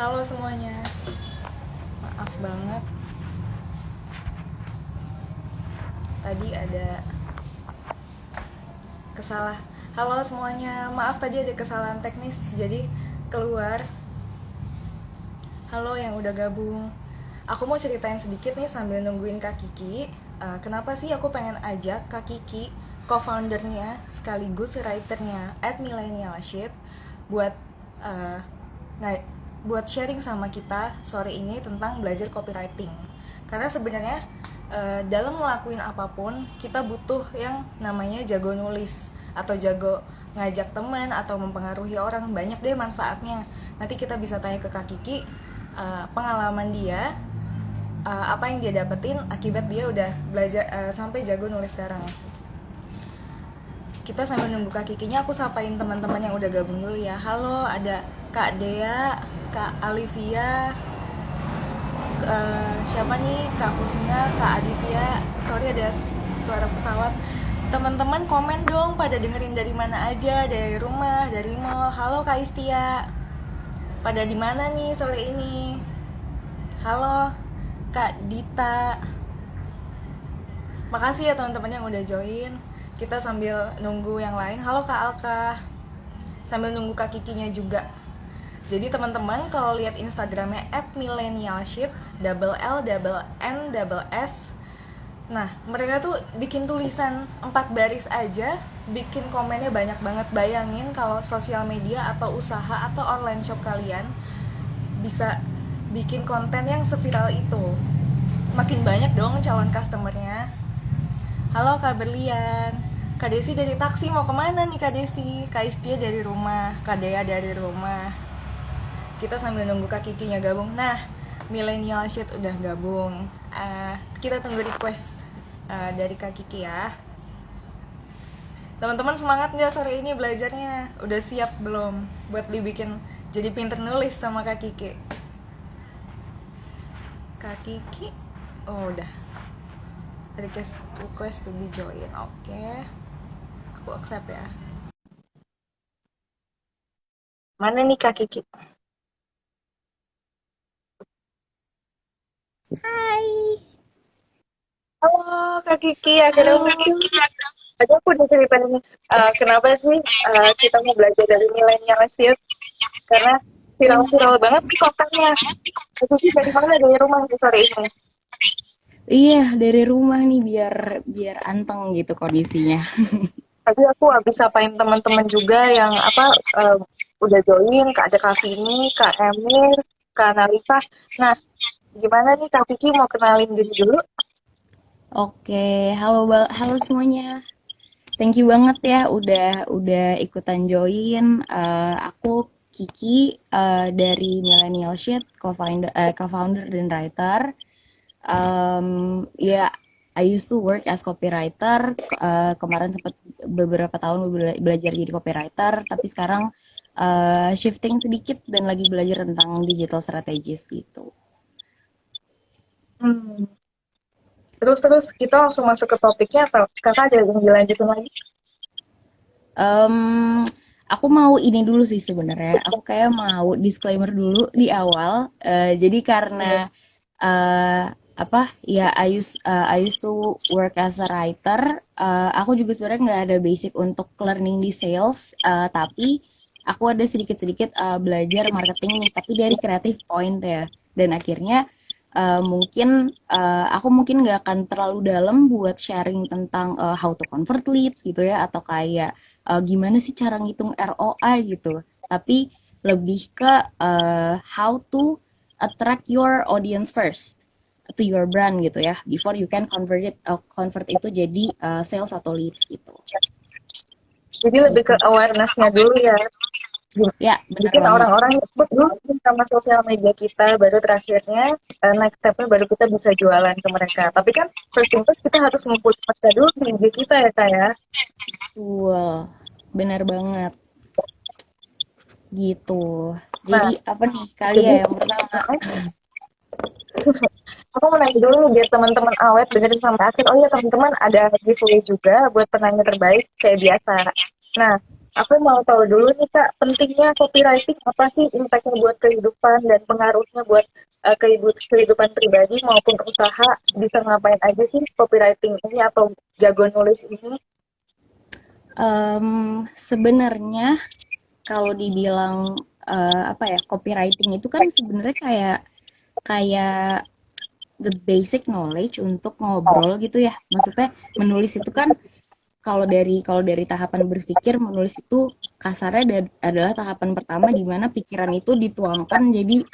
Halo semuanya, maaf banget tadi ada kesalah. Halo semuanya, maaf tadi ada kesalahan teknis jadi keluar. Halo yang udah gabung. Aku mau ceritain sedikit nih sambil nungguin Kak Kiki. Kenapa sih aku pengen ajak Kak Kiki, co-foundernya sekaligus writernya @millennialship buat uh, nggak buat sharing sama kita sore ini tentang belajar copywriting. Karena sebenarnya dalam ngelakuin apapun kita butuh yang namanya jago nulis atau jago ngajak teman atau mempengaruhi orang, banyak deh manfaatnya. Nanti kita bisa tanya ke Kak Kiki pengalaman dia, apa yang dia dapetin akibat dia udah belajar sampai jago nulis sekarang. Kita sambil nunggu Kak Kikinya, aku sapain teman-teman yang udah gabung dulu ya. Halo, ada Kak Dea, Kak Alivia, siapa nih, Kak Husna, Kak Aditya. Sorry ada suara pesawat. Teman-teman komen dong pada dengerin dari mana aja, dari rumah, dari mall. Halo Kak Istia, pada di mana nih sore ini? Halo Kak Dita. Makasih ya teman-teman yang udah join. Kita sambil nunggu yang lain. Halo Kak Alka. Sambil nunggu Kak Kikinya juga. Jadi teman-teman kalau lihat Instagramnya @millennialship double L double N double S. Nah, mereka tuh bikin tulisan 4 baris aja, bikin komennya banyak banget. Bayangin kalau sosial media atau usaha atau online shop kalian bisa bikin konten yang seviral itu. Makin banyak dong calon customernya. Halo Kak Berlian, Kak Desi dari taksi mau kemana nih Kak Desi? Kak Istia dari rumah, Kak Dea dari rumah. Kita sambil nunggu Kak Kikinya gabung. Nah, Millennial Shit udah gabung. Kita tunggu request dari Kak Kiki ya. Teman-teman semangat nggak sore ini belajarnya? Udah siap belum buat dibikin jadi pinter nulis sama Kak Kiki? Kak Kiki, oh udah. Request to be join. Oke. Aku accept ya. Mana nih Kak Kiki? Hai. Halo Kak Kiki, akhirnya Halo. muncul. Tadi aku udah ceritain kenapa sih kita mau belajar dari milenial shift. Karena viral-viral banget sih kontennya. Kak Kiki dari mana? Dari rumah nih sore ini. Iya, dari rumah nih biar biar anteng gitu kondisinya. Tadi aku habis sapain teman-teman juga yang udah join. Ada Kak Vini, Kak Emir, Kak Nalita. Nah, gimana nih Kak Kiki mau kenalin diri dulu? Oke, halo semuanya. Thank you banget ya udah ikutan join. Aku Kiki dari Millennial Shit, co-founder dan writer. Ya, I used to work as copywriter. Kemarin sempat beberapa tahun belajar jadi copywriter, tapi sekarang shifting sedikit dan lagi belajar tentang digital strategis gitu. Hmm. Terus kita langsung masuk ke topiknya atau kakak ada yang dilanjutin lagi? Em, aku mau ini dulu sih sebenarnya. Aku kayak mau disclaimer dulu di awal. Jadi karena eh apa ya I used to work as a writer. Aku juga sebenarnya nggak ada basic untuk learning di sales, tapi aku ada sedikit-sedikit belajar marketing tapi dari creative point ya. Dan akhirnya mungkin aku mungkin nggak akan terlalu dalam buat sharing tentang how to convert leads gitu ya, atau kayak gimana sih cara ngitung ROI gitu. Tapi lebih ke how to attract your audience first to your brand gitu ya, before you can convert itu jadi sales atau leads gitu. Jadi lebih Gitu ke sih. awareness-nya dulu ya. Ya, benar Bikin banget. orang-orang ikut dulu sama sosial media kita, baru terakhirnya next step-nya baru kita bisa jualan ke mereka. Tapi kan first thing first kita harus ngumpulin mereka dulu di IG kita ya kak ya. Betul. Benar banget. Gitu. Jadi Nah, apa nih kali ya jadi yang pertama? aku mau nanya dulu nih biar teman-teman awet dengerin sampai akhir. Oh iya teman-teman ada giveaway juga buat penanya terbaik kayak biasa. Nah, Aku mau tahu dulu nih Kak, pentingnya copywriting apa sih impactnya buat kehidupan dan pengaruhnya buat kehidupan pribadi maupun usaha, bisa ngapain aja sih copywriting ini atau jago nulis ini? Sebenarnya kalau dibilang apa ya, copywriting itu kan sebenarnya kayak kayak the basic knowledge untuk ngobrol gitu ya. Maksudnya menulis itu kan kalau dari tahapan berpikir, menulis itu kasarnya adalah tahapan pertama di mana pikiran itu dituangkan jadi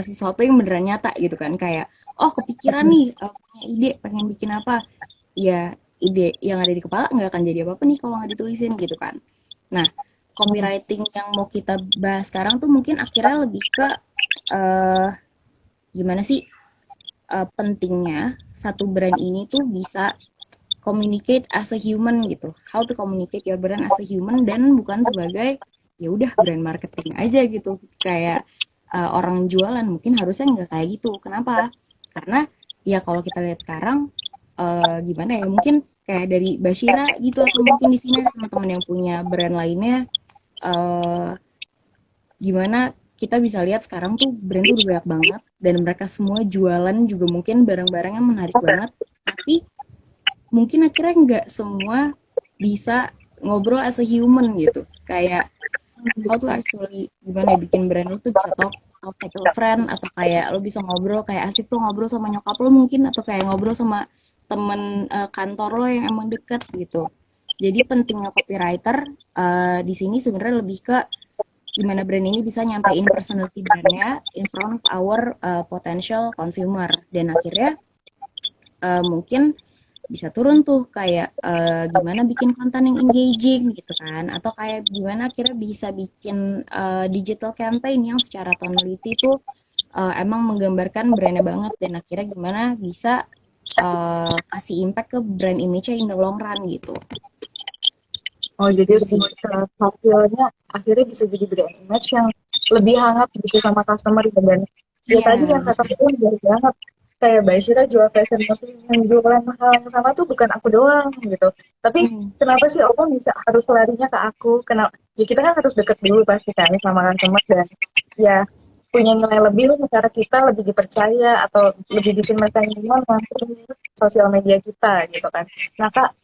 sesuatu yang beneran nyata gitu kan. Kayak oh kepikiran nih, punya ide pengen bikin apa, ya ide yang ada di kepala nggak akan jadi apa-apa nih kalau nggak ditulisin gitu kan. Nah, copywriting yang mau kita bahas sekarang tuh mungkin akhirnya lebih ke eh, gimana sih pentingnya satu brand ini tuh bisa communicate as a human gitu. How to communicate your brand as a human dan bukan sebagai ya udah brand marketing aja gitu. Kayak orang jualan mungkin harusnya nggak kayak gitu. Kenapa? Karena ya kalau kita lihat sekarang gimana ya, mungkin kayak dari Bashira gitu atau mungkin di sini ada teman-teman yang punya brand lainnya, eh gimana kita bisa lihat sekarang tuh brand tuh udah banyak banget dan mereka semua jualan juga mungkin barang-barang yang menarik banget, tapi mungkin akhirnya nggak semua bisa ngobrol as a human gitu. Kayak how to actually gimana ya bikin brand lu tuh bisa talk like a friend, atau kayak lu bisa ngobrol kayak asik tuh ngobrol sama nyokap lu mungkin, atau kayak ngobrol sama temen kantor lo yang emang deket gitu. Jadi pentingnya copywriter di sini sebenarnya lebih ke gimana brand ini bisa nyampein personality brandnya in front of our potential consumer, dan akhirnya mungkin bisa turun tuh kayak gimana bikin konten yang engaging gitu kan, atau kayak gimana akhirnya bisa bikin digital campaign yang secara tonality tuh emang menggambarkan brandnya banget, dan akhirnya gimana bisa kasih impact ke brand image-nya in the long run gitu. Oh, jadi Gitu sih. hasilnya akhirnya bisa jadi brand image yang lebih hangat gitu sama customer gitu. Dan ya Iya, tadi yang kata bener. aku dari banget, kayak Mbak Syira jual fashion muslim yang jualan hal yang sama tuh bukan aku doang gitu. Tapi Hmm, kenapa sih orang bisa harus larinya ke aku? Kenapa? Ya kita kan harus deket dulu pasti kan sama customer, dan ya punya nilai lebih lah cara kita lebih dipercaya atau lebih bikin mereka nyaman langsung di sosial media kita gitu kan. Nah Kak,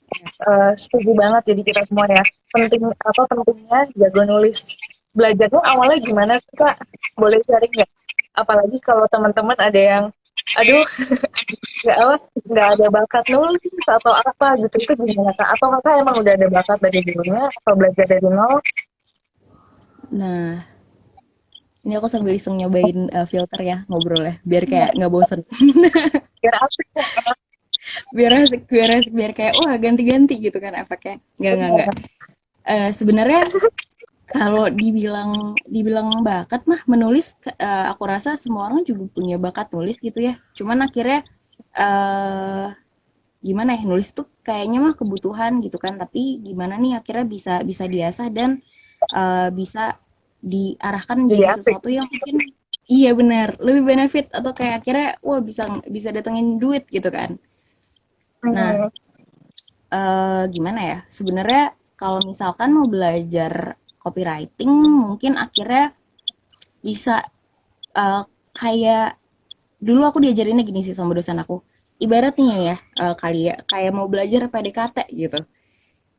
setuju banget jadi kita semua ya. Pentingnya jago nulis. Belajarnya awalnya gimana sih Kak? Boleh sharing nggak? Apalagi kalau teman-teman ada yang, aduh, nggak apa, nggak ada bakat nulis atau apa gitu, itu gimana Kak? Atau Kakak emang udah ada bakat dari dulunya atau belajar dari nol? nah ini aku sambil iseng nyobain filter ya ngobrol ya biar kayak nggak bosen. Biar apa ya? Biar kayak wah ganti-ganti gitu kan efeknya. Nggak. Sebenarnya kalau dibilang bakat mah menulis, aku rasa semua orang juga punya bakat nulis gitu ya. Cuman akhirnya eh gimana ya, nulis tuh kayaknya mah kebutuhan gitu kan. Tapi gimana nih akhirnya bisa bisa diasah dan bisa diarahkan Jadi jadi asik. sesuatu yang mungkin iya benar lebih benefit, atau kayak akhirnya wah bisa bisa datengin duit gitu kan. Nah, Hmm. gimana ya? Sebenarnya kalau misalkan mau belajar copywriting, mungkin akhirnya bisa kayak dulu aku diajarinnya gini sih sama dosen aku. Ibaratnya ya, kali ya, kayak mau belajar PDKT gitu.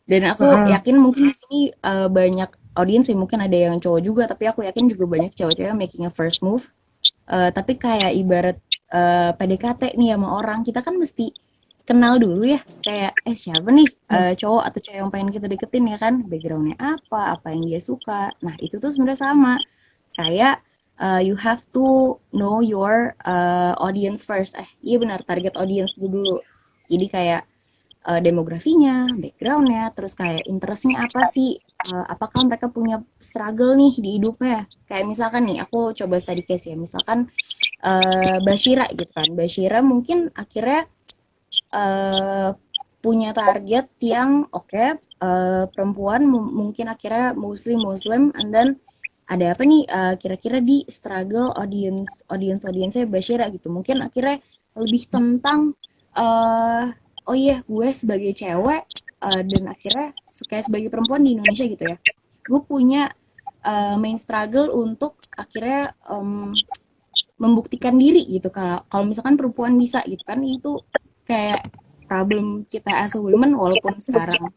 Dan aku Hmm. yakin mungkin di sini banyak audiens nih, mungkin ada yang cowok juga, tapi aku yakin juga banyak cewek-cewek making a first move. Tapi kayak ibarat PDKT nih sama orang, kita kan mesti kenal dulu ya. Kayak, siapa nih cowok atau cewek yang pengen kita deketin ya kan? Backgroundnya apa yang dia suka. Nah, itu tuh sebenarnya sama. Kayak you have to know your audience first. Iya benar, target audience dulu. Jadi kayak demografinya, backgroundnya, terus kayak interestnya apa sih? Apakah mereka punya struggle nih di hidupnya? Kayak misalkan nih, aku coba study case ya. Misalkan Bashira gitu kan. Bashira mungkin akhirnya eh, punya target yang oke, perempuan mungkin akhirnya Muslim, and then ada apa nih kira-kira di struggle audience-nya Bashira gitu. Mungkin akhirnya lebih tentang oh iya gue sebagai cewek dan akhirnya kayak sebagai perempuan di Indonesia gitu ya, gue punya main struggle untuk akhirnya membuktikan diri gitu, kalau kalau misalkan perempuan bisa gitu kan, itu kayak problem kita as a women, walaupun sekarang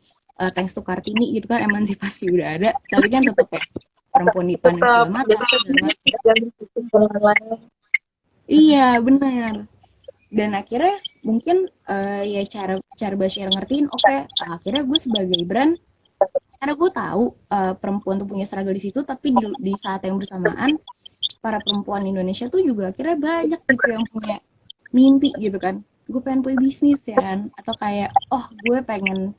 thanks to Kartini gitu kan emansipasi udah ada, tapi kan tetap ya perempuan dipandang Tetap sebelah mata jadi segala sedih macam. dan dengan lain. Iya benar. Dan akhirnya mungkin ya cara cara Bashir ngertiin, oke, akhirnya gue sebagai brand, karena gue tahu perempuan tuh punya struggle di situ, tapi di saat yang bersamaan para perempuan Indonesia tuh juga akhirnya banyak gitu yang punya mimpi gitu kan, gue pengen punya bisnis ya kan, atau kayak oh gue pengen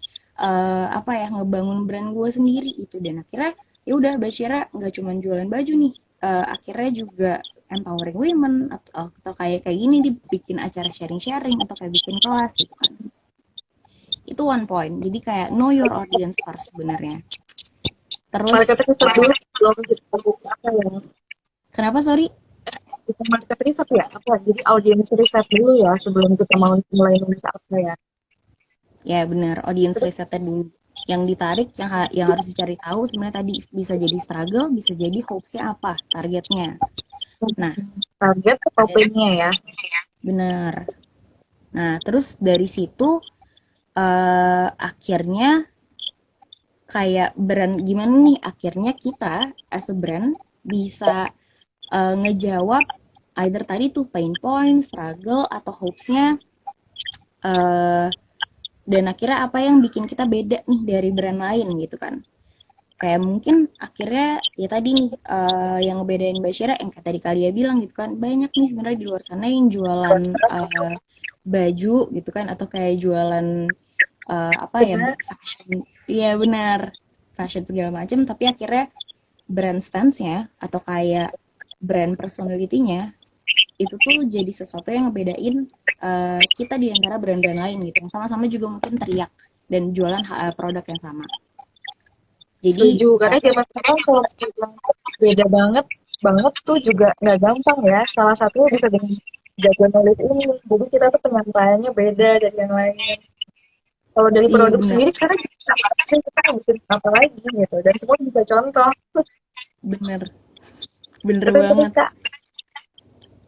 apa ya, ngebangun brand gue sendiri itu. Dan akhirnya ya udah Bashira nggak cuma jualan baju nih, akhirnya juga empowering women, atau kayak kayak gini dibikin acara sharing-sharing, atau kayak bikin kelas gitu kan. Itu one point, jadi kayak know your audience first sebenarnya. Terus Market research dulu sebelum kita buka apa ya? kenapa, sorry? Kita market research ya apa? Jadi audience riset dulu ya sebelum kita mau mulai nulis apa ya. Ya benar, audience Terus risetnya dulu. Yang ditarik, yang harus dicari tahu sebenarnya tadi, bisa jadi struggle, bisa jadi hopes-nya apa, targetnya. Nah, target topiknya ya. benar. Nah, terus dari situ akhirnya kayak brand gimana nih, akhirnya kita as a brand bisa ngejawab either tadi tuh pain point, struggle, atau hopes-nya, eh, dan akhirnya apa yang bikin kita beda nih dari brand lain gitu kan. Kayak mungkin akhirnya ya tadi nih, yang ngebedain Bashira yang kayak tadi Kalia bilang gitu kan, banyak nih sebenarnya di luar sana yang jualan baju gitu kan, atau kayak jualan apa ya, Kita fashion, iya benar, fashion segala macam, tapi akhirnya brand stance-nya atau kayak brand personality-nya itu tuh jadi sesuatu yang ngebedain kita di antara brand-brand lain gitu, yang sama-sama juga mungkin teriak dan jualan produk yang sama. Jadi setuju karena zaman sekarang kalau bilang beda banget banget tuh juga nggak gampang ya. Salah satunya bisa dengan jago nulis ini. Jadi kita tuh penyampaiannya beda dari yang lain. Kalau dari iya produk benar, sendiri karena kita apa sih kita bikin apa lagi gitu dan semua bisa contoh. bener bener Terus banget Kak,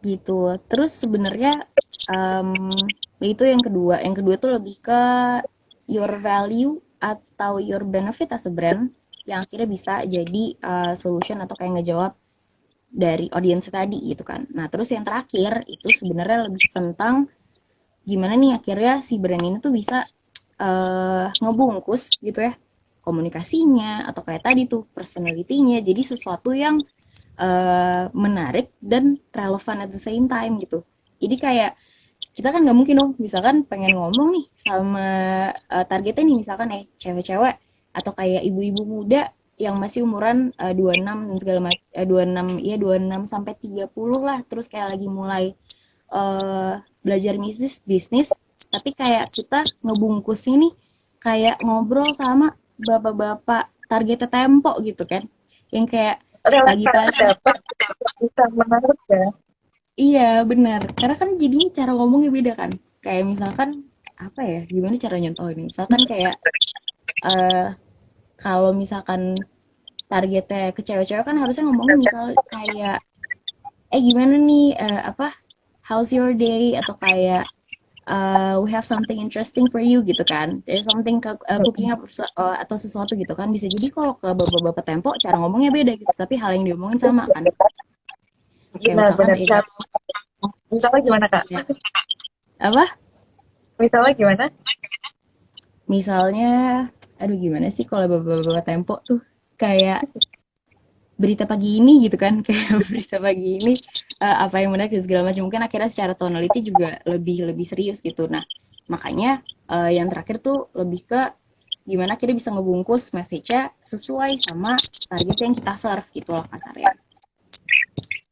gitu. Terus sebenarnya em, itu yang kedua tuh lebih ke your value atau your benefit as a brand, yang akhirnya bisa jadi solution atau kayak ngejawab dari audience tadi gitu kan. Nah, terus yang terakhir itu sebenarnya lebih tentang gimana nih akhirnya si brand ini tuh bisa ngebungkus gitu ya komunikasinya, atau kayak tadi tuh personality-nya jadi sesuatu yang menarik dan relevan at the same time gitu. Jadi kayak kita kan nggak mungkin dong, misalkan pengen ngomong nih sama targetnya nih, misalkan cewek-cewek atau kayak ibu-ibu muda yang masih umuran 26 dan segala macam, 26 ya, 26 sampai 30 lah, terus kayak lagi mulai belajar bisnis bisnis, tapi kayak kita ngebungkus ini kayak ngobrol sama bapak-bapak targetnya Tempo gitu kan, yang kayak relevannya pagi-pagi. dapat bisa menarik ya. Iya benar, karena kan jadinya cara ngomongnya beda kan. Kayak misalkan apa ya, gimana cara nyontoh ini? Misalkan kayak eh kalau misalkan targetnya ke cewek-cewek kan harusnya ngomongnya misal kayak gimana nih, apa, how's your day, atau kayak we have something interesting for you gitu kan. There's something cooking up, atau sesuatu gitu kan. Bisa jadi kalau ke bapak-bapak Tempo cara ngomongnya beda gitu, tapi hal yang diomongin sama kan. Kayak misalkan Benar-benar misalnya gimana Kak? ya, apa? Misalnya gimana? Misalnya, aduh gimana sih kalau bapak-bapak Tempo tuh kayak berita pagi ini gitu kan, kayak berita pagi ini apa yang menarik dan segala macam, mungkin akhirnya secara tonality juga lebih lebih serius gitu. Nah, makanya yang terakhir tuh lebih ke gimana akhirnya bisa ngebungkus message-nya sesuai sama target yang kita serve gitu loh kasarnya.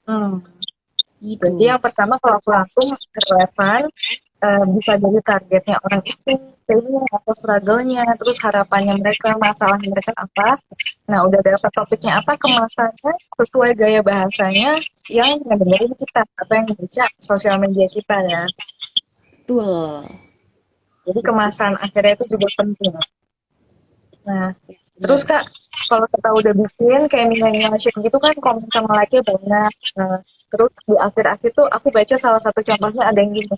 Hmm. Jadi Gitu. yang pertama kalau pelaku relevan bisa jadi targetnya orang itu, pain-nya atau struggle-nya, terus harapannya mereka, masalahnya mereka apa. Nah, udah dapat topiknya apa, kemasannya sesuai gaya bahasanya yang ngedengerin kita atau yang baca sosial media kita ya. Betul. Jadi Betul. kemasan akhirnya itu juga penting. Nah, terus Bener. Kak, kalau kita udah bikin kayak millennial sheet gitu kan, komen sama like-nya banyak. Nah, terus di akhir-akhir tuh aku baca salah satu contohnya ada yang gini,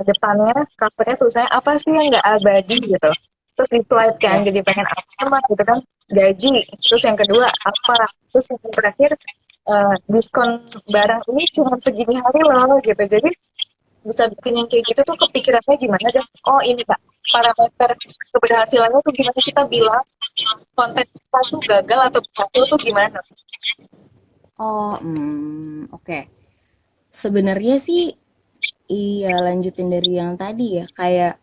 depannya covernya tuh saya apa sih yang nggak abadi gitu. Terus di slide kan, Ya. jadi pengen apa mah gitu kan, gaji. Terus yang kedua apa, terus yang terakhir diskon barang ini cuma segini hari loh gitu. Jadi bisa bikin yang kayak gitu tuh kepikirannya gimana dan oh ini Kak, parameter keberhasilannya tuh gimana kita bilang konten kita tuh gagal atau berhasil tuh gimana? Oh, oke. Sebenarnya sih, iya lanjutin dari yang tadi ya. Kayak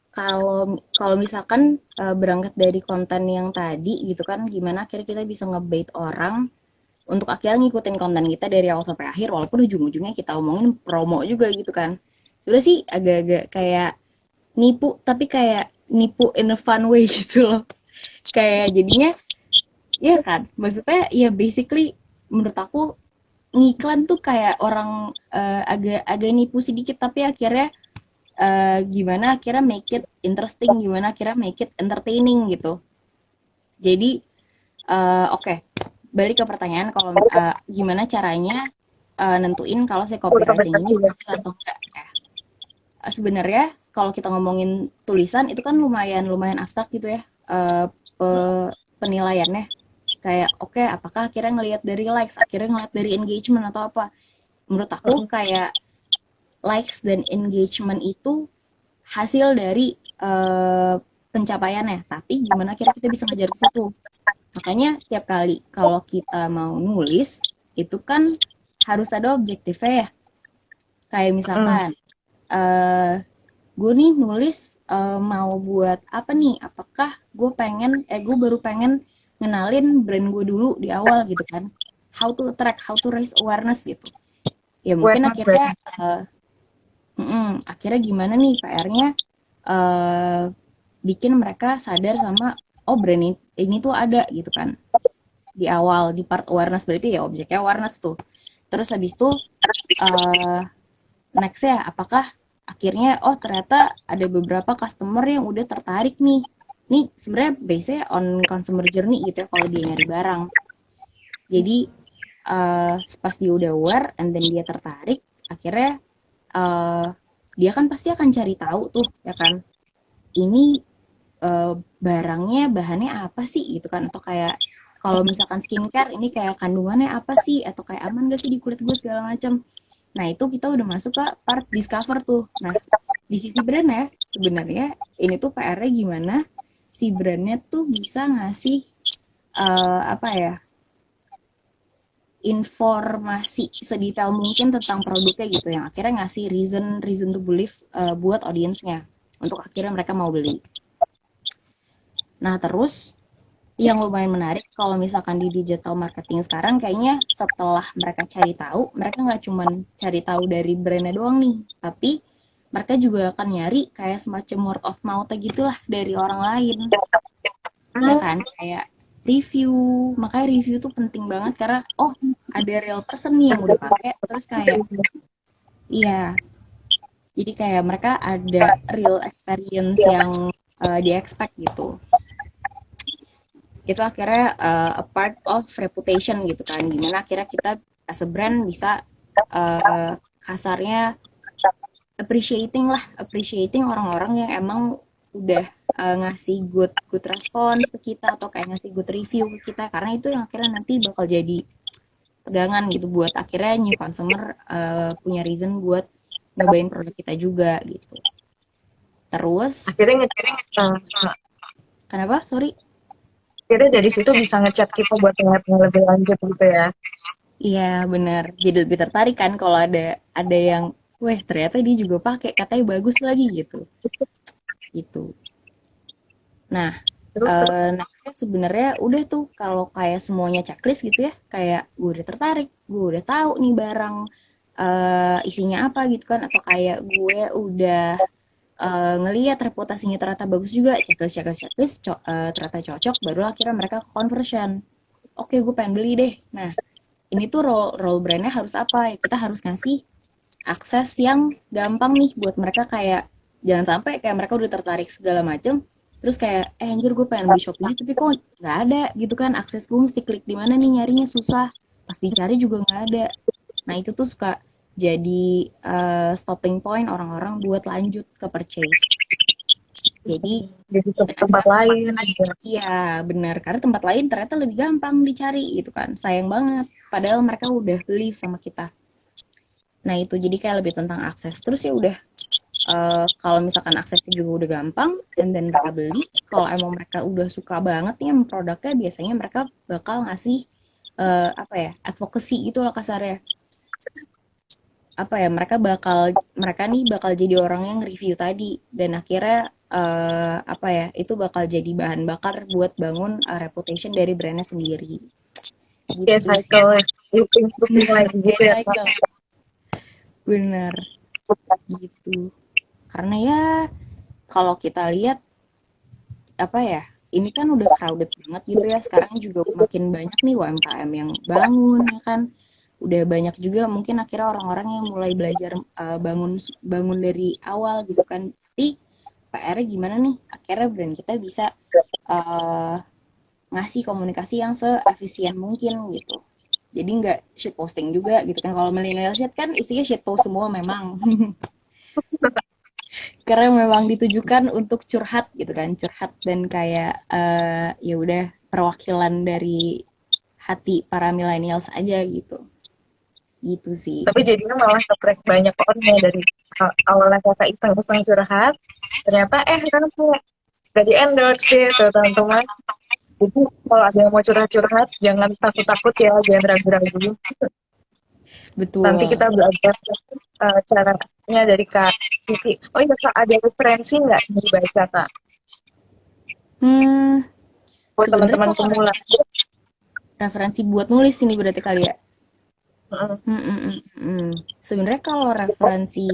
kalau kalau misalkan berangkat dari konten yang tadi gitu kan, gimana akhirnya kita bisa ngebait orang untuk akhirnya ngikutin konten kita dari awal sampai akhir, walaupun ujung-ujungnya kita omongin promo juga gitu kan. Sebenarnya sih agak-agak kayak nipu, tapi kayak nipu in a fun way gitu loh. Kayak jadinya, ya kan, maksudnya ya basically menurut aku ngiklan tuh kayak orang agak agak nipu sedikit, tapi akhirnya gimana akhirnya make it interesting, gimana akhirnya make it entertaining gitu. Jadi oke, balik ke pertanyaan kalau gimana caranya nentuin kalau si Udah copywriting ini berhasil ya. berhasil atau enggak. Sebenarnya kalau kita ngomongin tulisan itu kan lumayan lumayan abstrak gitu ya, penilaiannya. Kayak oke, apakah akhirnya ngelihat dari likes, akhirnya ngelihat dari engagement atau apa. Menurut aku kayak likes dan engagement itu hasil dari pencapaiannya, tapi gimana kira kita bisa ngejar ke situ. Makanya tiap kali kalau kita mau nulis itu kan harus ada objektifnya ya. Kayak Mm. misalkan eh gue nih nulis mau buat apa nih? Apakah gue baru pengen ngenalin brand gue dulu di awal gitu kan? How to attract, how to raise awareness gitu. Ya mungkin Awareness akhirnya berarti. akhirnya gimana nih PR-nya eh bikin mereka sadar sama oh brand ini tuh ada gitu kan di awal di part awareness, berarti ya objeknya awareness tuh. Terus habis itu eh next ya apakah akhirnya oh ternyata ada beberapa customer yang udah tertarik nih sebenarnya base on consumer journey gitu ya kalau dia nyari barang. Jadi pas dia udah aware and then dia tertarik, akhirnya eh dia kan pasti akan cari tahu tuh ya kan, ini eh, barangnya bahannya apa sih gitu kan, atau kayak kalau misalkan skincare ini kayak kandungannya apa sih, atau kayak aman gak sih di kulit gue segala macam. Nah itu kita udah masuk ke part discover tuh. Nah di sisi brand ya sebenarnya ini tuh PR-nya gimana si brandnya tuh bisa ngasih apa ya, informasi sedetail mungkin tentang produknya gitu yang akhirnya ngasih reason reason to believe buat audiensnya untuk akhirnya mereka mau beli. Nah terus yang lumayan menarik kalau misalkan di digital marketing sekarang kayaknya setelah mereka cari tahu, mereka nggak cuman cari tahu dari brandnya doang nih, tapi mereka juga akan nyari kayak semacam word of mouth gitulah dari orang lain, ya Hmm. kan? Kayak review, makanya review tuh penting banget karena oh ada real person nih yang udah pakai, terus kayak iya, jadi kayak mereka ada real experience yang di expect gitu. Itu akhirnya a part of reputation gitu kan, gimana akhirnya kita as a brand bisa kasarnya appreciating orang-orang yang emang udah ngasih good respon ke kita atau kayak ngasih good review ke kita, karena itu yang akhirnya nanti bakal jadi pegangan gitu buat akhirnya new consumer punya reason buat nyobain produk kita juga gitu. Terus Akhirnya kenapa, sorry. akhirnya dari situ bisa ngechat kita buat yang lebih lanjut gitu ya. Iya benar. Jadi lebih tertarik kan kalau ada yang, weh ternyata dia juga pakai, katanya bagus lagi gitu. Gitu. Nah, Terus nextnya sebenarnya udah tuh kalau kayak semuanya checklist gitu ya, kayak gue udah tertarik, gue udah tahu nih barang isinya apa gitu kan, atau kayak gue udah ngelihat reputasinya ternyata bagus juga, checklist checklist checklist ternyata cocok, baru akhirnya mereka ke conversion. Oke, gue pengen beli deh. Nah, ini tuh role brandnya harus apa ya? Kita harus ngasih akses yang gampang nih buat mereka, kayak jangan sampai kayak mereka udah tertarik segala macem Terus kayak, anjir gue pengen beli Shopee tapi kok nggak ada gitu kan, akses gue mesti klik di mana nih, nyarinya susah. Pas dicari juga nggak ada. Nah itu tuh suka jadi stopping point orang-orang buat lanjut ke purchase. Jadi Jadi ke dengan tempat lain gitu. iya, benar. Karena tempat lain ternyata lebih gampang dicari gitu kan. Sayang banget. Padahal mereka udah beli sama kita. Nah, itu jadi kayak lebih tentang akses. Terus ya udah, kalau misalkan aksesnya juga udah gampang, and then mereka beli, kalau emang mereka udah suka banget nih sama produknya, biasanya mereka bakal ngasih, apa ya, advocacy gitu lah kasarnya. Apa ya, mereka nih bakal jadi orang yang review tadi, dan akhirnya apa ya, itu bakal jadi bahan bakar buat bangun reputation dari brandnya sendiri Kayak gitu sih. cycle looping lagi gitu Kayak ya Kak. cycle, bener gitu. Karena ya kalau kita lihat apa ya, ini kan udah crowded banget gitu ya, sekarang juga makin banyak nih UMKM yang bangun ya kan, udah banyak juga mungkin akhirnya orang-orang yang mulai belajar bangun bangun dari awal gitu kan. Tapi PR-nya gimana nih akhirnya brand kita bisa eh, ngasih komunikasi yang seefisien mungkin gitu, jadi nggak shit posting juga gitu kan. Kalau millennial shit kan isinya shit post semua memang. Karena memang ditujukan untuk curhat gitu kan, curhat dan kayak ya udah perwakilan dari hati para millennials aja gitu, gitu sih. Tapi jadinya malah keprek banyak orang ya dari awalnya kakak iseng-iseng curhat, ternyata nanti gak di endorse deh tuh teman-teman. Jadi kalau ada yang mau curhat-curhat, jangan takut-takut ya, jangan ragu-ragu. Nanti Betul. kita belajar caranya dari Kak Kiki. Oh iya Kak, ada referensi nggak yang dibaca Kak? Hmm, Buat sebenarnya teman-teman kalau pemula. referensi buat nulis ini berarti kali ya. Mm. Sebenarnya kalau referensi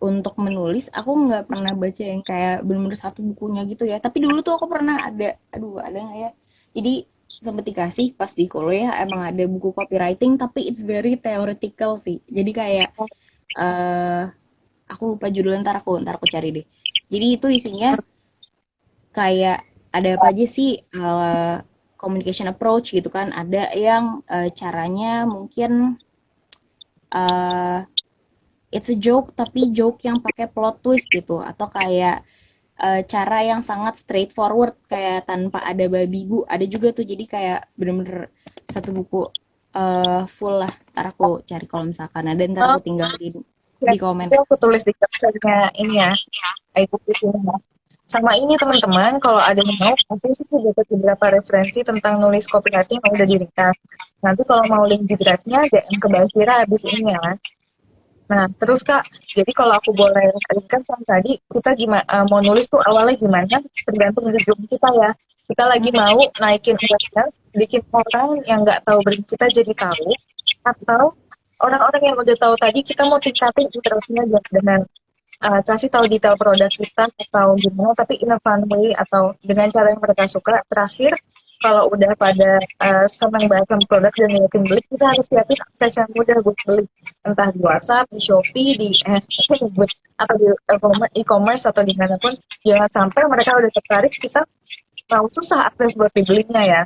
untuk menulis, aku nggak pernah baca yang kayak bener-bener satu bukunya gitu ya. Tapi dulu tuh aku pernah ada, aduh ada nggak ya? Jadi sempet dikasih pas di kuliah emang ada buku copywriting, tapi it's very theoretical sih. Jadi kayak eh aku lupa judulnya, ntar aku cari deh. Jadi itu isinya kayak ada apa aja sih, communication approach gitu kan. Ada yang caranya mungkin eh it's a joke tapi joke yang pakai plot twist gitu, atau kayak cara yang sangat straightforward kayak tanpa ada babi bu, ada juga tuh. Jadi kayak bener-bener satu buku full lah. Ntar aku cari kalau misalkan ada, ntar Oh, aku tinggal ya. di komen. Itu aku tulis di captionnya ini ya, itu ini. Sama ini teman-teman, kalau ada yang mau, aku sih dapat beberapa referensi tentang nulis copywriting yang udah diringkas. Nanti kalau mau link di drive-nya, DM ke Basira habis ini ya. Nah, terus Kak, jadi kalau aku boleh ringkas yang tadi, kita gimana mau nulis tuh awalnya gimana? Tergantung tujuan kita ya. Kita lagi mau naikin awareness, bikin orang yang nggak tahu brand kita jadi tahu, atau orang-orang yang udah tahu tadi kita mau tingkatin interestnya dengan kasih tahu detail produk kita atau gimana, tapi in a fun way atau dengan cara yang mereka suka. Terakhir, kalau udah pada senang bahas sama produk dan niatin beli, kita harus siapin akses yang mudah buat beli. Entah di WhatsApp, di Shopee, di atau di e-commerce atau dimanapun. Jangan sampai mereka udah tertarik, kita mau susah akses buat dibelinya ya.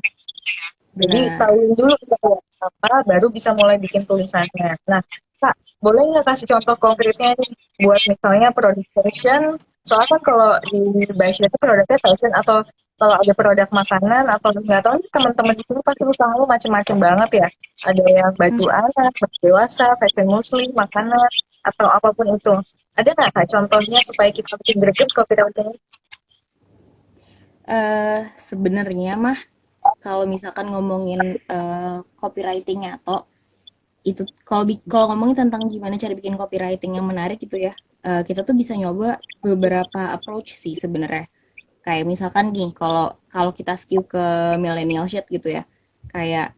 Jadi Benar. tahuin dulu kita mau apa, baru bisa mulai bikin tulisannya. Nah, Kak, boleh nggak kasih contoh konkretnya nih buat misalnya produk fashion? Soalnya kan kalau di Basya itu produknya fashion atau kalau ada produk makanan atau nggak tahu nih teman-teman di sini pasti usaha lu macam-macam banget ya. Ada yang baju anak, baju dewasa, fashion muslim, makanan atau apapun itu. Ada nggak Kak contohnya supaya kita bikin greget copywriting? Sebenarnya mah kalau misalkan ngomongin copywritingnya atau itu, kalau ngomongin tentang gimana cara bikin copywriting yang menarik gitu ya, kita tuh bisa nyoba beberapa approach sih sebenarnya. Kayak misalkan gini, kalau kalau kita skew ke millennial shit gitu ya, kayak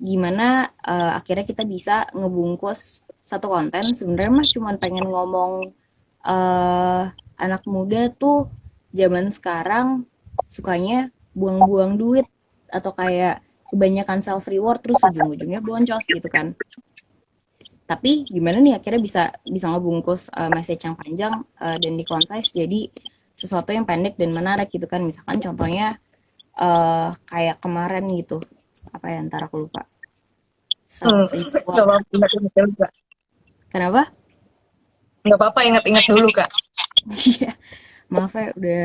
gimana akhirnya kita bisa ngebungkus satu konten sebenarnya mah cuman pengen ngomong eh anak muda tuh zaman sekarang sukanya buang-buang duit, atau kayak kebanyakan self reward terus ujung-ujungnya boncos gitu kan. Tapi gimana nih akhirnya bisa bisa ngebungkus message yang panjang dan di kontes jadi sesuatu yang pendek dan menarik gitu kan. Misalkan contohnya kayak kemarin gitu, apa ya, ntar aku lupa, Hmm. self Nggak reward. apa-apa, ingat-ingat dulu kak. Kenapa? Nggak apa-apa, ingat-ingat dulu kak. Iya, maaf ya, udah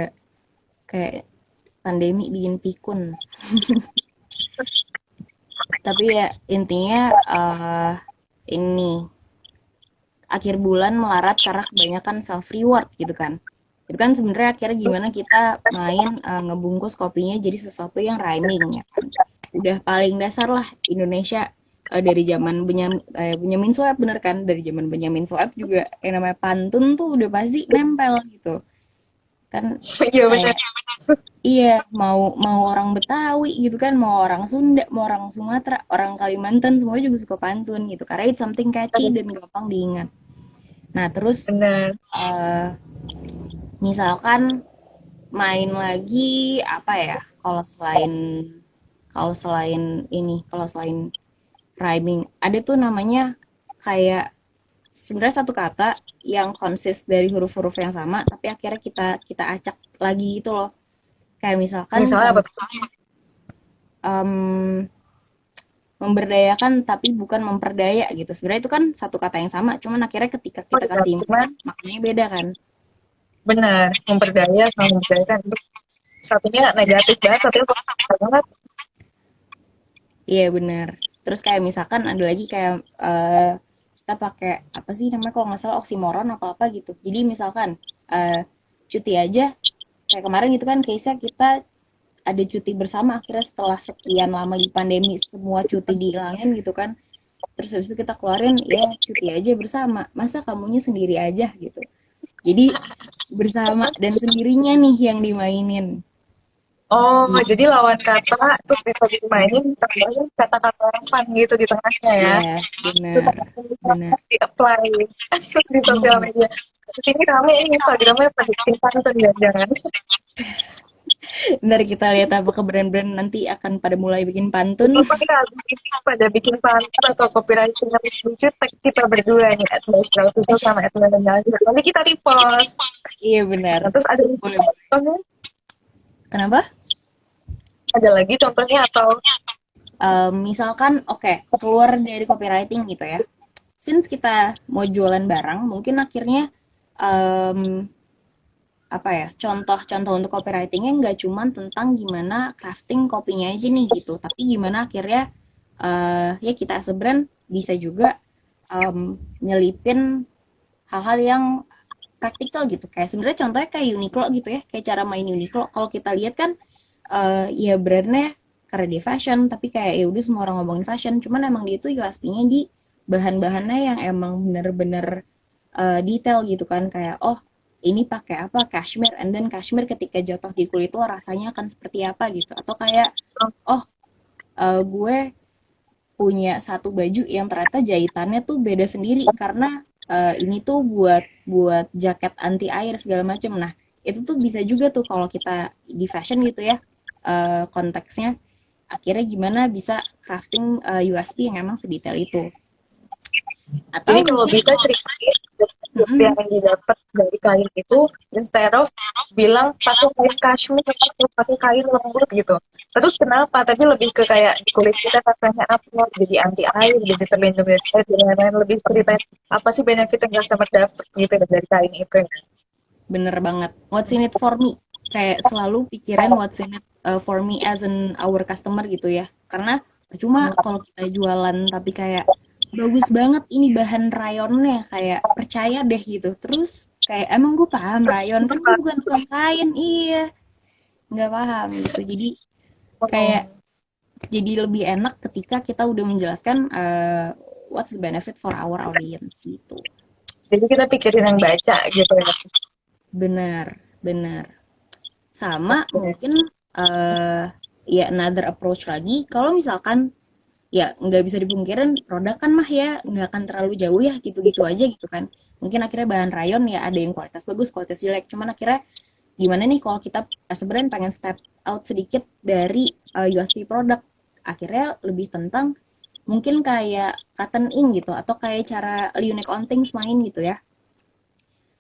kayak pandemi bikin pikun. Tapi ya intinya ini akhir bulan melarat karena kebanyakan self reward gitu kan. Itu kan sebenarnya akhirnya gimana kita main ngebungkus kopinya jadi sesuatu yang rhyming ya kan. Udah paling dasar lah Indonesia, dari zaman Benyamin Sueb, bener kan, dari zaman Benyamin Sueb juga yang namanya pantun tuh udah pasti nempel gitu kan. Iya benar. Kayak iya, mau mau orang Betawi gitu kan, mau orang Sunda, mau orang Sumatera, orang Kalimantan, semuanya juga suka pantun gitu. Karena it's something catchy dan gampang diingat. Nah, terus Benar. eh, misalkan main lagi apa ya? Kalau selain rhyming, ada tuh namanya kayak sebenarnya satu kata yang konsis dari huruf-huruf yang sama, tapi akhirnya kita kita acak lagi gitu loh. Kayak misalkan Misalnya apa contoh tuh? em, memberdayakan tapi bukan memperdaya gitu. Sebenarnya itu kan satu kata yang sama, cuman akhirnya ketika Oh kita iya, kasih cuman maknanya beda kan. benar, memperdaya sama memberdayakan itu satunya negatif banget, satunya positif banget. Iya benar. Terus kayak misalkan ada lagi kayak kita pakai apa sih namanya, kalau nggak salah oksimoron apa apa gitu. Jadi misalkan eh, cuti aja kayak kemarin gitu kan, case-nya kita ada cuti bersama akhirnya setelah sekian lama di pandemi semua cuti dihilangin gitu kan. Terus habis itu kita keluarin ya cuti aja bersama. Masa kamunya sendiri aja gitu. Jadi bersama dan sendirinya nih yang dimainin. Oh, Gitu. jadi lawan kata terus bisa dimainin tambahin kata-kata yang fun gitu di tengahnya ya. Iya, Terus benar. Benar. di-apply di sosial Mm-mm. media. Di sini kami ini Instagramnya pada bikin pantun jangan-jangan. Ntar kita lihat apakah brand-brand nanti akan pada mulai bikin pantun. Pokoknya pada bikin pantun atau copywriting yang lucu-lucu tag kita berdua nih at National Social sama at Millennial. Nanti kita repost. Iya benar. Nah, terus ada Boleh. contohnya, Kenapa? ada lagi contohnya atau Misalkan, oke, keluar dari copywriting gitu ya. Since kita mau jualan barang, mungkin akhirnya em, apa ya, contoh-contoh untuk copywritingnya nggak cuman tentang gimana crafting kopinya aja nih gitu, tapi gimana akhirnya ya kita as a brand bisa juga nyelipin hal-hal yang praktikal gitu. Kayak sebenarnya contohnya kayak Uniqlo gitu ya, kayak cara main Uniqlo. Kalau kita lihat kan ya brandnya karena dia fashion, tapi kayak ya udah semua orang ngomongin fashion, cuman emang dia itu USP-nya di bahan-bahannya yang emang bener-bener detail gitu kan, kayak oh ini pakai apa, cashmere, and then cashmere ketika jatuh di kulit lo rasanya akan seperti apa gitu, atau kayak oh gue punya satu baju yang ternyata jahitannya tuh beda sendiri karena ini tuh buat buat jaket anti air segala macam. Nah, itu tuh bisa juga tuh kalau kita di fashion gitu ya, konteksnya akhirnya gimana bisa crafting USP yang emang sedetail itu. jadi Atau kalau mungkin bisa ceritain mm, yang didapat dari kain itu instead of bilang pakai kain cashmere atau pakai kain lembut gitu. Terus kenapa? Tapi lebih ke kayak di kulit kita rasanya apa? Jadi anti air, jadi terlindung dari air, dan lain-lain. Lebih ceritain apa sih benefit yang customer dapat gitu dari kain itu. bener banget. What's in it for me? Kayak selalu pikiran what's in it for me as an our customer gitu ya. Karena cuma kalau kita jualan tapi kayak bagus banget ini bahan rayonnya, kayak percaya deh gitu. Terus kayak emang gue paham rayon, kan gue bukan tukang kain. Iya, nggak paham gitu. Jadi kayak Oh. jadi lebih enak ketika kita udah menjelaskan what's the benefit for our audience gitu. Jadi kita pikirin yang baca gitu ya. Benar, benar. Sama Oke. mungkin ya another approach lagi, kalau misalkan ya nggak bisa dipungkirin produk kan mah ya nggak akan terlalu jauh ya gitu-gitu aja gitu kan. Mungkin akhirnya bahan rayon ya ada yang kualitas bagus, kualitas jelek. Cuman akhirnya gimana nih kalau kita sebenarnya pengen step out sedikit dari USP produk. Akhirnya lebih tentang mungkin kayak cotton ink gitu atau kayak cara Unique on Things main gitu ya.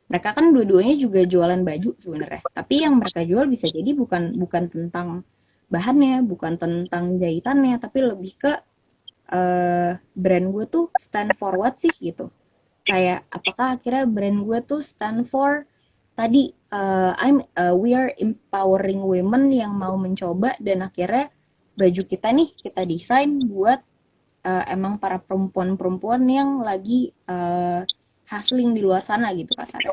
Mereka kan dua-duanya juga jualan baju sebenarnya. Tapi yang mereka jual bisa jadi bukan bukan tentang bahannya, bukan tentang jahitannya, tapi lebih ke brand gue tuh stand for what sih gitu. Kayak apakah akhirnya brand gue tuh stand for tadi we are empowering women yang mau mencoba dan akhirnya baju kita nih kita desain buat emang para perempuan-perempuan yang lagi hustling di luar sana gitu kasarnya.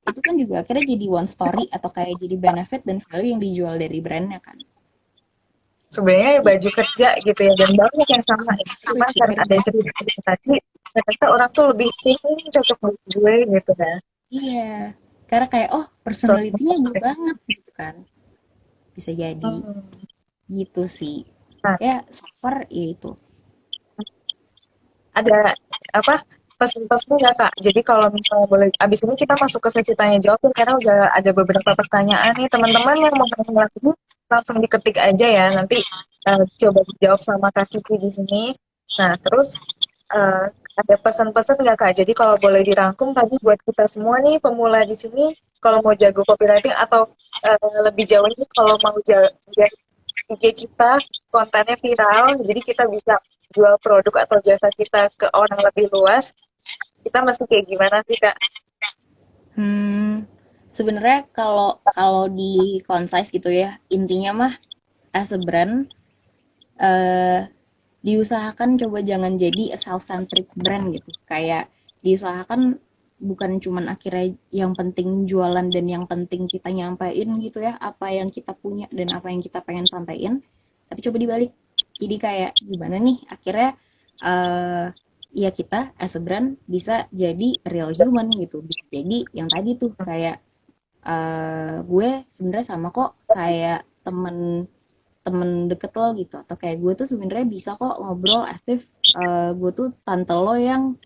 Itu kan juga akhirnya jadi one story atau kayak jadi benefit dan value yang dijual dari brandnya kan. Sebenarnya ya baju kerja gitu ya, dan banyak yang sama ini. Sebenarnya Cuma baju karena ada kerja. cerita tadi, ternyata orang tuh lebih ini cocok buat gue gitu kan. Iya. Karena kayak oh Suatu personality-nya gue banget gitu kan. Bisa jadi hmm. gitu sih. Nah, Ya so far ya itu. ada apa pesan-pesan nggak kak? Jadi kalau misalnya boleh, abis ini kita masuk ke sesi tanya jawab ya, karena udah ada beberapa pertanyaan nih teman-teman yang mau nanya lagi langsung diketik aja ya. Nanti coba dijawab sama Kak Kiki di sini. Nah, terus eh, ada pesan-pesan nggak kak? Jadi kalau boleh dirangkum tadi buat kita semua nih pemula di sini, kalau mau jago copywriting atau lebih jauh ini kalau mau jadi IG kita kontennya viral, jadi kita bisa jual produk atau jasa kita ke orang lebih luas, kita mesti kayak gimana sih kak? Hmm, sebenarnya kalau kalau di concise gitu ya, intinya mah as a brand eh diusahakan coba jangan jadi a self-centric brand gitu. Kayak diusahakan bukan cuman akhirnya yang penting jualan dan yang penting kita nyampein gitu ya, apa yang kita punya dan apa yang kita pengen sampaikan. Tapi coba dibalik. Jadi kayak gimana nih akhirnya eh ya kita as a brand bisa jadi real human gitu. Bisa jadi yang tadi tuh kayak gue sebenarnya sama kok kayak temen temen deket lo gitu atau kayak gue tuh sebenarnya bisa kok ngobrol aktif gue tuh tante lo yang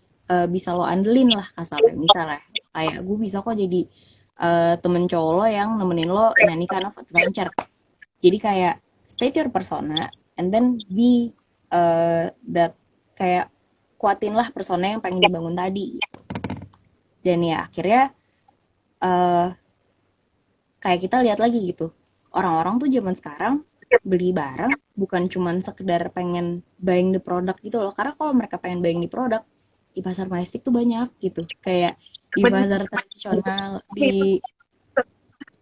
bisa lo andelin lah kasarnya misalnya kayak gue bisa kok jadi temen cowok lo yang nemenin lo in any kind of adventure jadi kayak state your persona and then be that kayak kuatin lah persona yang pengen dibangun tadi dan ya akhirnya eh kayak kita lihat lagi gitu orang-orang tuh zaman sekarang beli barang bukan cuman sekedar pengen buying the product gitu loh karena kalau mereka pengen buying the product di pasar majestic tuh banyak gitu kayak di pasar tradisional di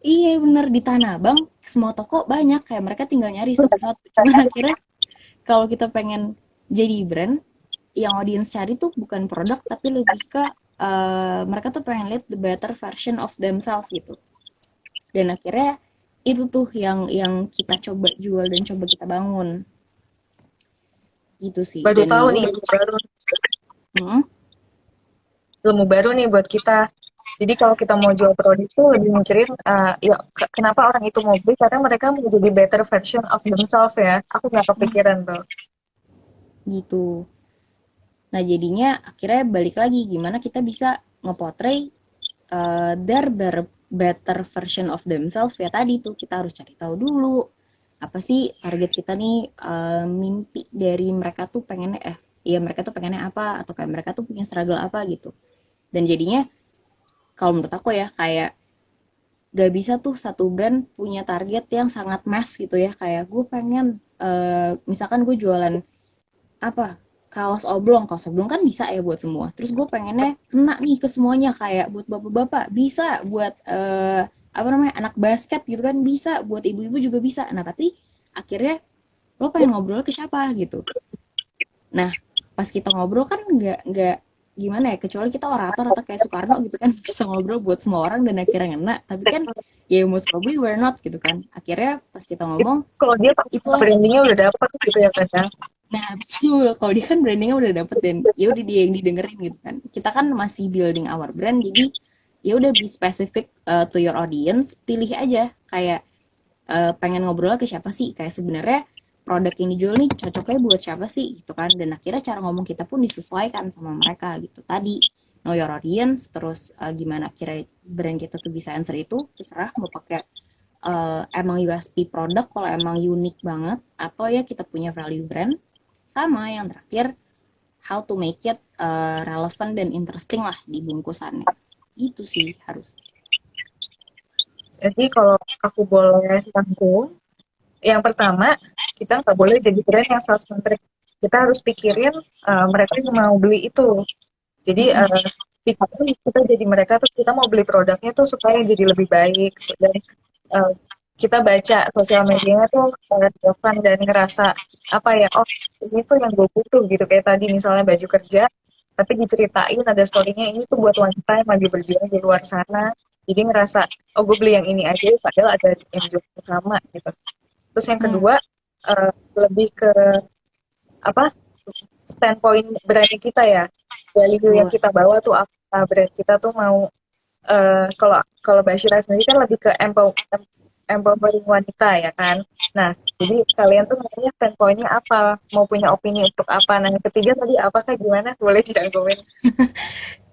iya bener di Tanah Abang semua toko banyak kayak mereka tinggal nyari satu-satu cuman akhirnya kalau kita pengen jadi brand yang audiens cari tuh bukan produk tapi lebih ke mereka tuh pengen lihat the better version of themselves gitu dan akhirnya itu tuh yang kita coba jual dan coba kita bangun gitu sih Baru dan tahu ya nih, udah mm, ilmu baru nih buat kita. Jadi kalau kita mau jual produk itu lebih mikirin, ya kenapa orang itu mau beli, karena mereka mau jadi better version of themselves ya. Aku nggak kepikiran tuh. gitu nah jadinya akhirnya balik lagi gimana kita bisa ngeportray their better version of themselves ya tadi tuh kita harus cari tahu dulu apa sih target kita nih mimpi dari mereka tuh pengennya iya mereka tuh pengennya apa atau kayak mereka tuh punya struggle apa gitu dan jadinya kalau menurut aku ya kayak gak bisa tuh satu brand punya target yang sangat mass gitu ya kayak gue pengen misalkan gue jualan apa kaos oblong kan bisa ya buat semua terus gue pengennya kena nih ke semuanya kayak buat bapak-bapak bisa buat apa namanya anak basket gitu kan bisa buat ibu-ibu juga bisa nah tapi akhirnya lo pengen ngobrol ke siapa gitu nah pas kita ngobrol kan nggak gimana ya kecuali kita orator atau kayak Soekarno gitu kan bisa ngobrol buat semua orang dan akhirnya ngena tapi kan ya most probably we're not gitu kan akhirnya pas kita ngomong Kalau dia itulah brandingnya udah dapet gitu ya kan ya. nah, betul. Kalau dia kan brandingnya udah dapet dan ya udah dia yang didengerin gitu kan. Kita kan masih building our brand, jadi ya udah be specific to your audience. Pilih aja kayak pengen ngobrol ke siapa sih. Kayak sebenarnya produk yang dijual nih cocoknya buat siapa sih gitu kan. Dan akhirnya cara ngomong kita pun disesuaikan sama mereka gitu. Tadi know your audience, terus gimana kira brand kita tuh bisa answer itu, terserah mau pakai emang USP produk kalau emang unik banget atau ya kita punya value brand sama yang terakhir how to make it relevant dan interesting lah di bungkusannya Gitu sih harus. Jadi kalau aku boleh rangkum, yang pertama, kita nggak boleh jadi brand yang self-centric. Kita harus pikirin mereka yang mau beli itu. Jadi Mm-mm. pikirin kita jadi mereka tuh kita mau beli produknya tuh supaya jadi lebih baik. Dan eh, kita baca sosial medianya tuh relevan dan ngerasa apa ya, oh ini tuh yang gue butuh gitu. Kayak tadi misalnya baju kerja, tapi diceritain ada story-nya ini tuh buat wanita yang lagi berjuang di luar sana. Jadi ngerasa, oh gue beli yang ini aja, padahal ada yang juga sama gitu. Terus yang Hmm, kedua, lebih ke apa, standpoint brand kita ya. Value yang betul. kita bawa tuh apa, brand kita tuh mau, kalau kalau Mbak Syira sendiri kan lebih ke empowering wanita ya kan. Nah, jadi kalian tuh maunya standpointnya apa, mau punya opini untuk apa. Nah, yang ketiga tadi apakah gimana? Boleh dirangkumin.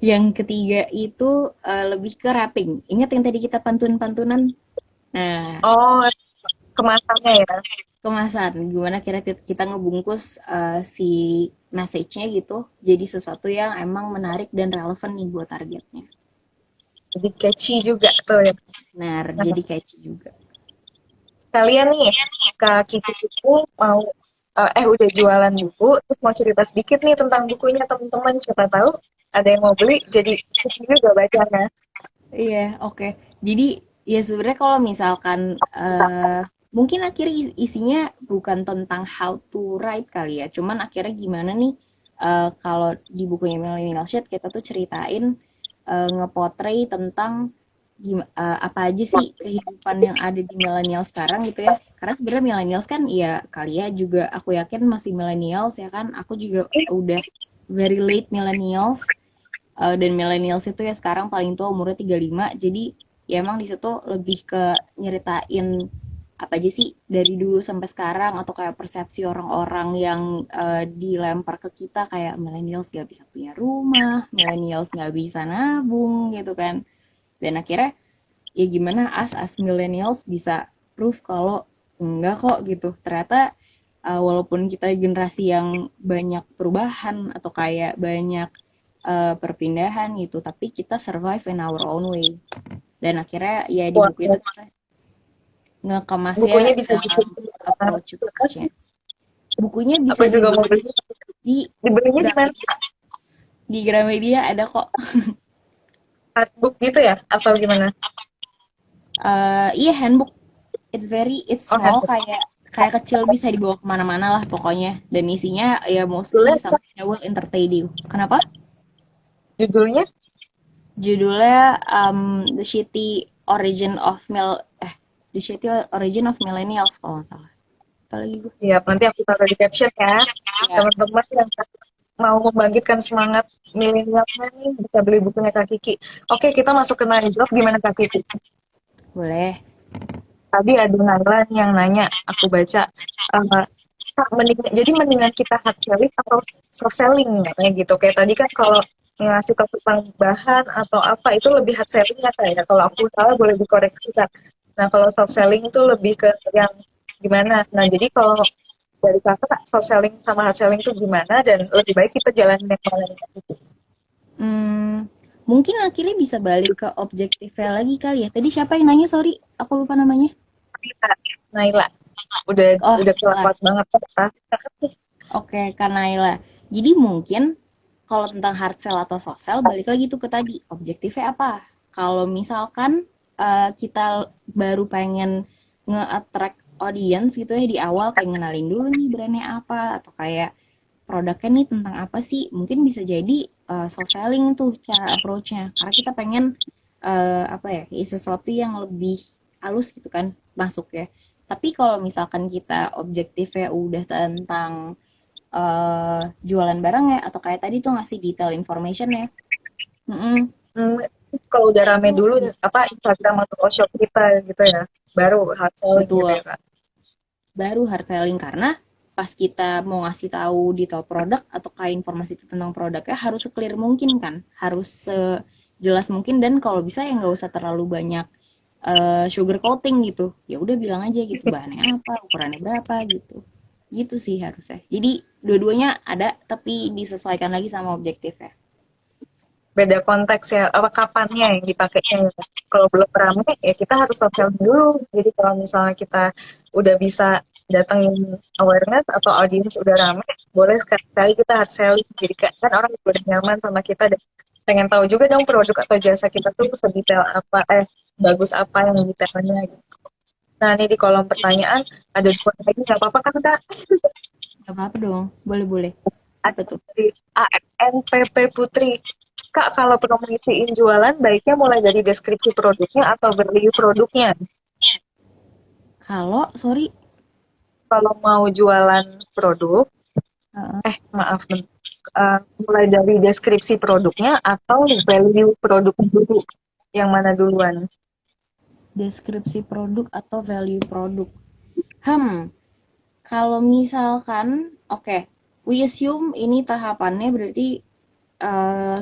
Yang ketiga itu lebih ke wrapping. Ingat yang tadi kita pantun-pantunan? Nah, Oh, kemasannya ya. kemasan. Gimana kira kita ngebungkus si message-nya gitu jadi sesuatu yang emang menarik dan relevan nih buat targetnya. Jadi catchy juga tuh ya. Benar, Nah, jadi catchy juga. kalian nih, Kak Kiki itu mau udah jualan buku, terus mau cerita sedikit nih tentang bukunya teman-teman, siapa tahu ada yang mau beli, jadi ikut juga bacanya. Iya, oke. Jadi ya sebenarnya kalau misalkan mungkin akhirnya isinya bukan tentang how to write kali ya, cuman akhirnya gimana nih kalau di bukunya Millennial Shit kita tuh ceritain ngepotret tentang apa aja sih kehidupan yang ada di milenial sekarang gitu ya. Karena sebenarnya millennials kan ya kalian juga aku yakin masih millennials ya kan. Aku juga udah very late millennials. Dan millennials itu ya sekarang paling tua umurnya 35. Jadi ya emang di situ lebih ke nyeritain apa aja sih dari dulu sampai sekarang atau kayak persepsi orang-orang yang dilempar ke kita kayak millennials gak bisa punya rumah, millennials gak bisa nabung gitu kan. Dan akhirnya ya gimana as millennials bisa proof kalau enggak kok gitu. Ternyata walaupun kita generasi yang banyak perubahan atau kayak banyak perpindahan gitu, tapi kita survive in our own way. Dan akhirnya ya di Wah, buku itu kita ngekemasnya bukunya bisa dalam bikin approach-nya. Bukunya bisa aku juga mau dibeli beli. di Dibelinya di mana? Gramedia. Di Gramedia ada kok. Artbook gitu ya atau gimana? Iya handbook. It's Oh, small handbook. kayak kayak kecil bisa dibawa kemana-mana lah pokoknya. Dan isinya ya mostly Judulnya, something that will entertain you. Kenapa? judulnya Judulnya The Shitty Origin of The Shitty Origin of Millennials kalau nggak salah. Apalagi gue. siap. Nanti aku taruh di caption ya. Ya, Teman-teman yang mau membangkitkan semangat milenialnya nih bisa beli bukunya Kak Kiki. Oke, kita masuk ke nine drop gimana Kak Kiki? boleh. Tadi ada Naila nih yang nanya, aku baca, eh, Kak, jadi mendingan kita hard selling atau soft selling katanya gitu. Kayak tadi kan kalau ngasih tahu tentang bahan atau apa itu lebih hard selling ya kayak. Kalau aku salah boleh dikoreksi Kak. Nah kalau soft selling itu lebih ke yang gimana? Nah jadi kalau dari kakak soft selling sama hard selling itu gimana dan lebih baik kita jalanin yang mana nih Kak? Hmm, mungkin akhirnya bisa balik ke objektifnya lagi kali ya. Tadi siapa yang nanya? Sorry, aku lupa namanya. Naila, udah Oh, udah Naila. kelewat banget Kak. Oke, Kak Naila. Jadi mungkin kalau tentang hard sell atau soft sell, balik lagi tuh ke tadi, objektifnya apa? Kalau misalkan kita baru pengen nge-attract audience gitu ya di awal, kayak ngenalin dulu nih brandnya apa, atau kayak produknya nih tentang apa sih, mungkin bisa jadi soft selling tuh cara approach-nya. Karena kita pengen apa ya, sesuatu yang lebih halus gitu kan masuk ya. Tapi kalau misalkan kita objektifnya udah tentang jualan barang ya atau kayak tadi tuh ngasih detail information ya. Mm-mm. Hmm, kalau udah Nah rame itu dulu bisa apa Instagram atau shop kita gitu ya, baru hard selling gitu betul ya Kak. baru hard selling karena pas kita mau ngasih tahu detail produk atau kayak informasi tentang produknya harus clear mungkin kan, harus sejelas mungkin dan kalau bisa ya nggak usah terlalu banyak sugar coating gitu. Ya udah bilang aja gitu bahannya apa, ukurannya berapa gitu. Gitu sih harusnya. Jadi dua-duanya ada tapi disesuaikan lagi sama objektifnya. beda konteks ya, apa kapannya yang dipakainya. Kalau belum rame ya kita harus social dulu. Jadi kalau misalnya kita udah bisa datengin awareness atau audience udah rame, boleh sekali-kali kita hard selling. Jadi kan orang udah nyaman sama kita dan pengen tahu juga dong produk atau jasa kita tuh sedetail apa, bagus apa yang detailnya gitu. Nah, ini di kolom pertanyaan ada dua lagi, nggak apa-apa kan Kak? Gak apa-apa dong, boleh-boleh. Apa Ada tuh? dari ANPP Putri. Kak, kalau promosiin jualan, baiknya mulai dari deskripsi produknya atau value produknya. Kalau, sorry, Kalau mau jualan produk, uh, maaf, mulai dari deskripsi produknya atau value produknya dulu. Yang mana duluan? deskripsi produk atau value produk. Hmm, kalau misalkan, oke, we assume ini tahapannya berarti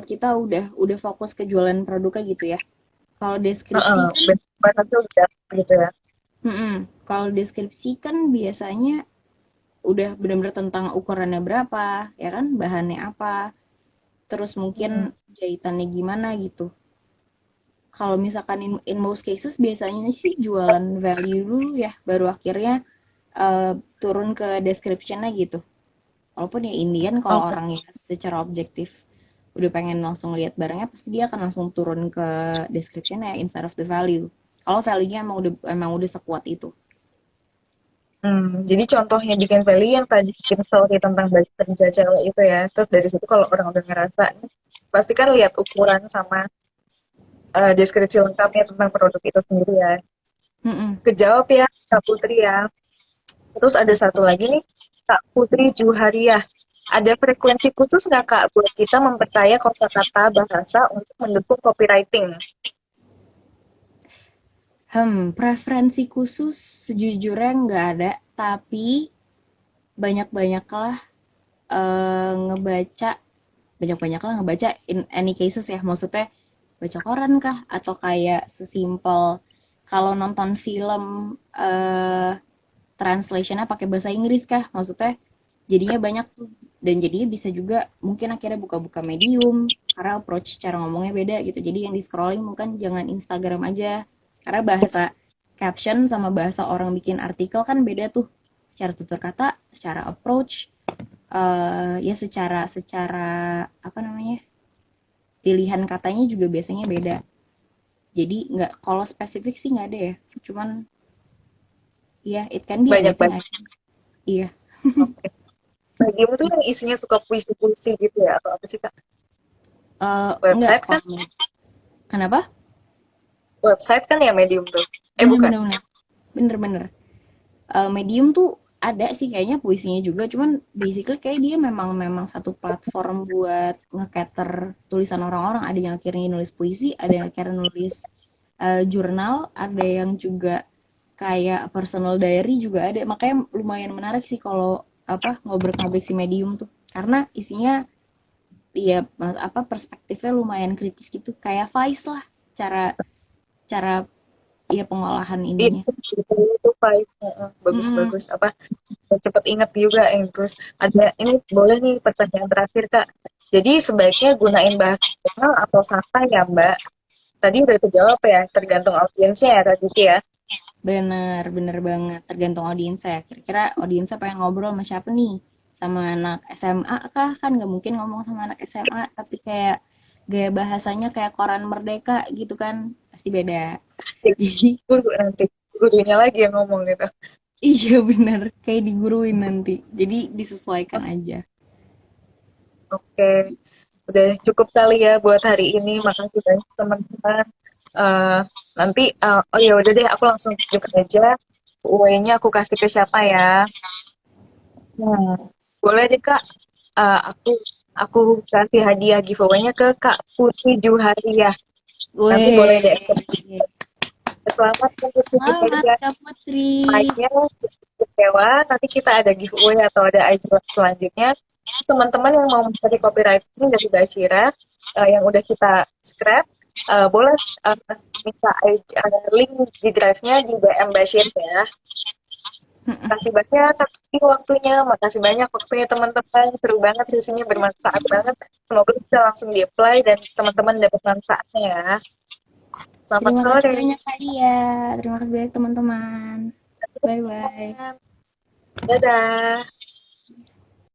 kita udah fokus ke jualan produknya gitu ya. Kalau deskripsi Heeh, kan, benar tuh udah gitu ya. kalau deskripsi kan biasanya udah benar-benar tentang ukurannya berapa, ya kan, bahannya apa, terus mungkin Hmm, jahitannya gimana gitu. Kalau misalkan in most cases biasanya sih jualan value dulu ya, baru akhirnya turun ke description-nya gitu. Walaupun ya Indian kalau oke. orangnya secara objektif udah pengen langsung lihat barangnya, pasti dia akan langsung turun ke description-nya instead of the value. Kalau value-nya emang udah sekuat itu. Jadi contohnya bikin value yang tadi bikin story tentang baju kerja cewek itu ya. Terus dari situ kalau orang udah ngerasa, pasti kan lihat ukuran sama deskripsi lengkapnya tentang produk itu sendiri ya. Mm-mm. Kejawab ya Kak Putri ya. Terus ada satu lagi nih, Kak Putri Juhariah. Ada frekuensi khusus nggak Kak buat kita mempercaya kosakata bahasa untuk mendukung copywriting? Preferensi khusus sejujurnya nggak ada, tapi banyak-banyaklah ngebaca, banyak-banyaklah ngebaca in any cases ya, maksudnya baca koran kah, atau kayak sesimpel kalau nonton film translationnya pakai bahasa Inggris kah, maksudnya jadinya banyak tuh, dan jadinya bisa juga mungkin akhirnya buka-buka Medium karena approach cara ngomongnya beda gitu, jadi yang di scrolling mungkin jangan Instagram aja, karena bahasa caption sama bahasa orang bikin artikel kan beda tuh, secara tutur kata, secara approach, ya secara secara apa namanya, pilihan katanya juga biasanya beda. Jadi nggak, kalau spesifik sih nggak ada ya, cuman ya it can be Banyak anything banget. I think. Iya. Oke. Medium tuh yang isinya suka puisi-puisi gitu ya atau apa sih Kak? Enggak Website kan? kalau, kenapa? Website kan ya Medium tuh. Bukan. Bener-bener bener-bener Medium tuh ada sih kayaknya puisinya juga, cuman basically kayak dia memang memang satu platform buat nge-cater tulisan orang-orang. Ada yang akhirnya nulis puisi, ada yang akhirnya nulis jurnal, ada yang juga kayak personal diary juga ada. Makanya lumayan menarik sih kalau apa ngobrol-ngobrol si Medium tuh, karena isinya ya apa perspektifnya lumayan kritis gitu, kayak Vice lah, cara cara ya pengolahan Iya, ininya. itu Vibe. Mm-mm. Bagus-bagus. Apa cepet inget juga yang terus ada ini boleh nih pertanyaan terakhir Kak. Jadi sebaiknya gunain bahasa formal atau santai ya Mbak? Tadi udah kejawab ya, tergantung audiensnya ya tadi ya. Bener, bener banget. Tergantung audiens saya. Kira-kira audiensnya pengen ngobrol sama siapa nih? Sama anak SMA kah? Kan nggak mungkin ngomong sama anak SMA, tapi kayak gaya bahasanya kayak koran Merdeka gitu kan. Pasti beda. Jadi, Guru nanti gurunya lagi yang ngomong gitu. iya bener. Kayak diguruin nanti. Jadi disesuaikan aja. Oke, udah cukup kali ya buat hari ini. Makasih banyak teman-teman. Eh, nanti, oh ya udah deh, aku langsung tunjuk aja. UE-nya aku kasih ke siapa ya? Hmm, boleh deh Kak. Aku kasih hadiah giveaway-nya ke Kak Putri Juhariah. Nanti boleh Weh, deh. Selamat Kak Putri selamat Juhariah. Kak Putri. Like-nya kecewa. Nanti kita ada giveaway atau ada ajuan selanjutnya. Terus teman-teman yang mau mencari copywriting dari Bashira, yang udah kita scrap, boleh minta link di drive-nya di DM Bashir ya. Makasih banyak tapi waktunya, makasih banyak waktunya teman-teman. Seru banget sesinya, bermanfaat banget. Semoga bisa langsung di-apply dan teman-teman dapat manfaatnya ya. Selamat Terima kasih sore. banyak Kak Dia. Terima kasih banyak teman-teman. Bye bye. Dadah.